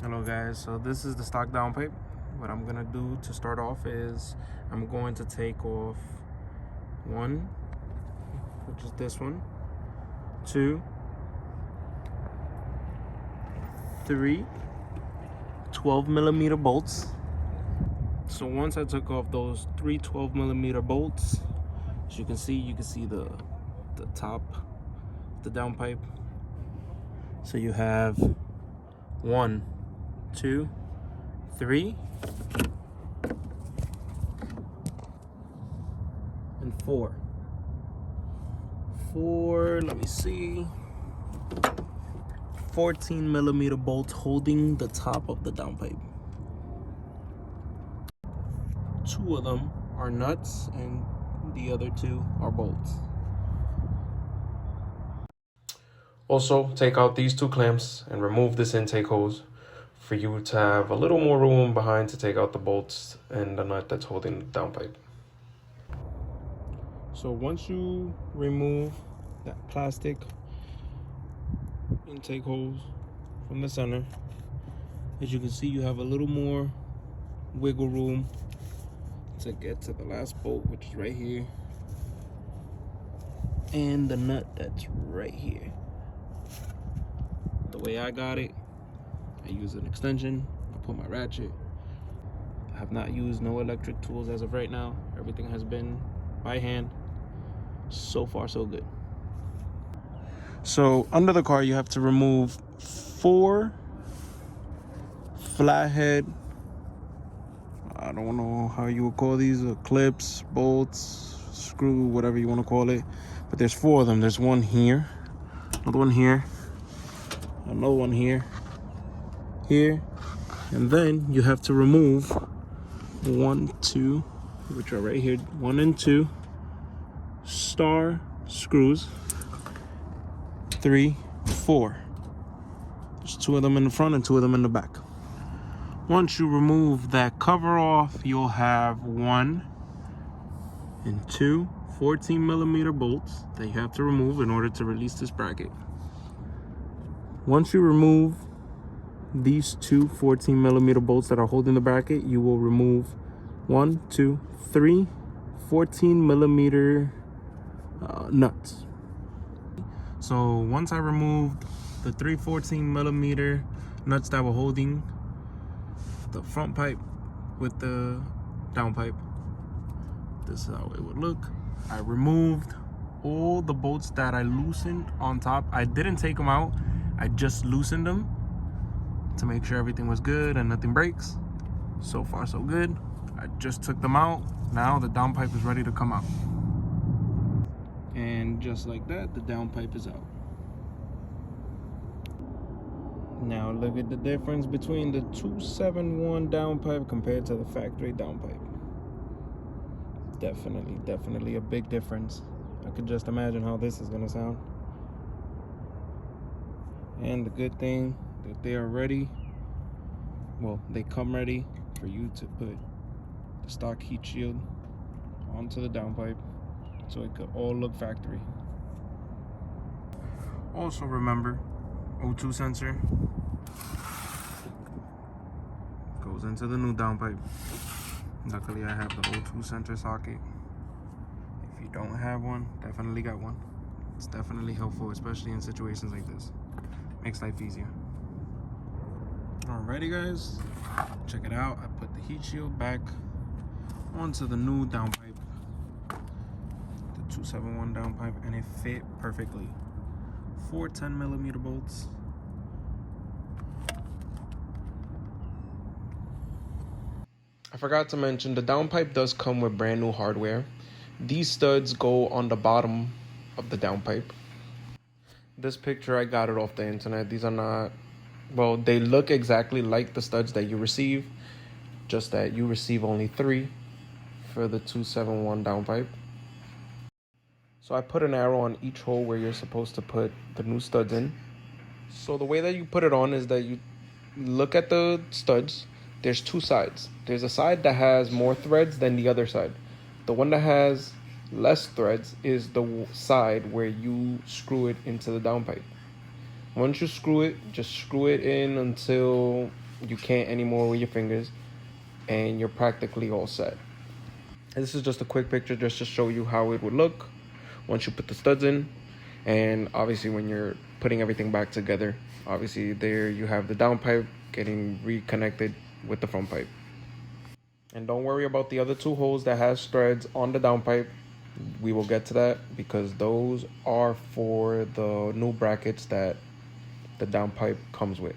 Hello guys, so this is the stock downpipe. What I'm gonna do to start off is I'm going to take off one, which is this one, two, three 12mm bolts. So once I took off those three 12mm bolts, as you can see the top of the downpipe. So you have 1, 2, 3, and 4. Let me see, 14mm bolts holding the top of the downpipe. 2 of them are nuts and the other 2 are bolts. Also, take out these 2 clamps and remove this intake hose for you to have a little more room behind to take out the bolts and the nut that's holding the downpipe. So once you remove that plastic intake hose from the center, as you can see, you have a little more wiggle room to get to the last bolt, which is right here, and the nut that's right here. The way I got it, I use an extension, I put my ratchet. I have not used no electric tools as of right now. Everything has been by hand. So far, so good. So under the car, you have to remove 4 flathead, I don't know how you would call these, clips, bolts, screw, whatever you want to call it. But there's 4 of them. There's one here, another one here, another one here, and then you have to remove 1, 2, which are right here, 1 and 2 star screws, 3, 4. There's 2 of them in the front and 2 of them in the back. Once you remove that cover off, you'll have 1 and 2 14mm bolts that you have to remove in order to release this bracket. Once you remove these 2 14mm bolts that are holding the bracket, you will remove 1, 2, 3 14mm nuts. So once I removed the 3 14mm nuts that were holding the front pipe with the downpipe, this is how it would look. I removed all the bolts that I loosened on top. I didn't take them out, I just loosened them to make sure everything was good and nothing breaks. So far so good. I just took them out. Now the downpipe is ready to come out. And just like that, the downpipe is out. Now look at the difference between the 271 downpipe compared to the factory downpipe. Definitely a big difference. I could just imagine how this is gonna sound. And the good thing that they are ready, well, they come ready for you to put the stock heat shield onto the downpipe so it could all look factory. Also remember, O2 sensor goes into the new downpipe. Luckily I have the O2 sensor socket. If you don't have one, definitely got one. It's definitely helpful, especially in situations like this. Makes life easier. Alrighty guys, check it out. I put the heat shield back onto the new downpipe, the 271 downpipe, and it fit perfectly. 4 10mm bolts. I forgot to mention, the downpipe does come with brand new hardware. These studs go on the bottom of the downpipe. This picture, I got it off the internet. These are not, well, they look exactly like the studs that you receive, just that you receive only 3 for the 271 downpipe. So I put an arrow on each hole where you're supposed to put the new studs in. So the way that you put it on is that you look at the studs. There's 2 sides. There's a side that has more threads than the other side. The one that has less threads is the side where you screw it into the downpipe. Once you screw it, just screw it in until You can't anymore with your fingers, and you're practically all set. And this is just a quick picture just to show you how it would look once you put the studs in. And obviously when you're putting everything back together, obviously there you have the downpipe getting reconnected with the front pipe. And don't worry about the other 2 holes that has threads on the downpipe. We will get to that because those are for the new brackets that the downpipe comes with.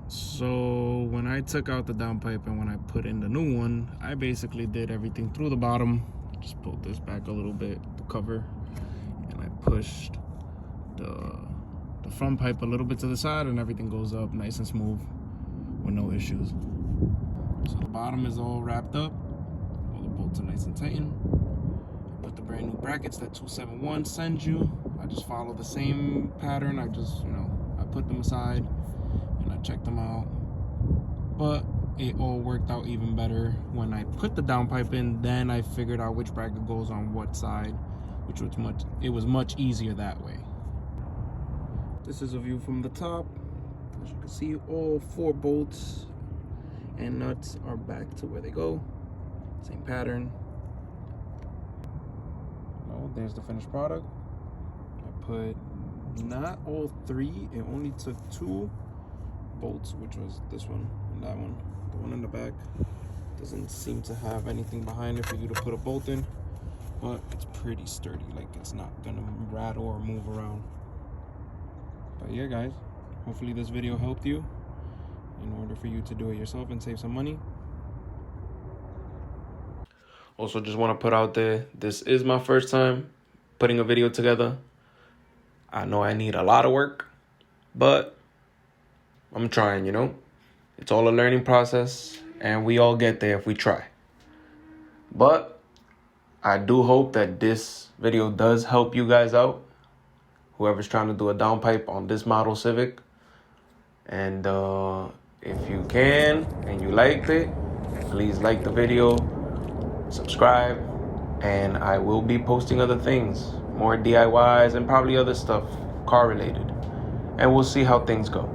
So when I took out the downpipe and when I put in the new one, I basically did everything through the bottom. Just pulled this back a little bit, the cover, and I pushed the front pipe a little bit to the side, and everything goes up nice and smooth with no issues. So the bottom is all wrapped up, all the bolts are nice and tightened. I put the brand new brackets that 271 sends you. I just follow the same pattern. I just, I put them aside and I checked them out. But it all worked out even better when I put the downpipe in. Then I figured out which bracket goes on what side, which was much easier that way. This is a view from the top. As you can see, all 4 bolts and nuts are back to where they go. Same pattern. Oh, there's the finished product. I put not all 3. It only took 2 bolts, which was this one and that one. The one in the back doesn't seem to have anything behind it for you to put a bolt in, but it's pretty sturdy. Like, it's not gonna rattle or move around. But yeah, guys, hopefully this video helped you in order for you to do it yourself and save some money. Also, just want to put out there, this is my first time putting a video together. I know I need a lot of work, but I'm trying, It's all a learning process, and we all get there if we try. But I do hope that this video does help you guys out, whoever's trying to do a downpipe on this model Civic. And if you can and you liked it, please like the video, subscribe, and I will be posting other things, more DIYs and probably other stuff car related, and we'll see how things go.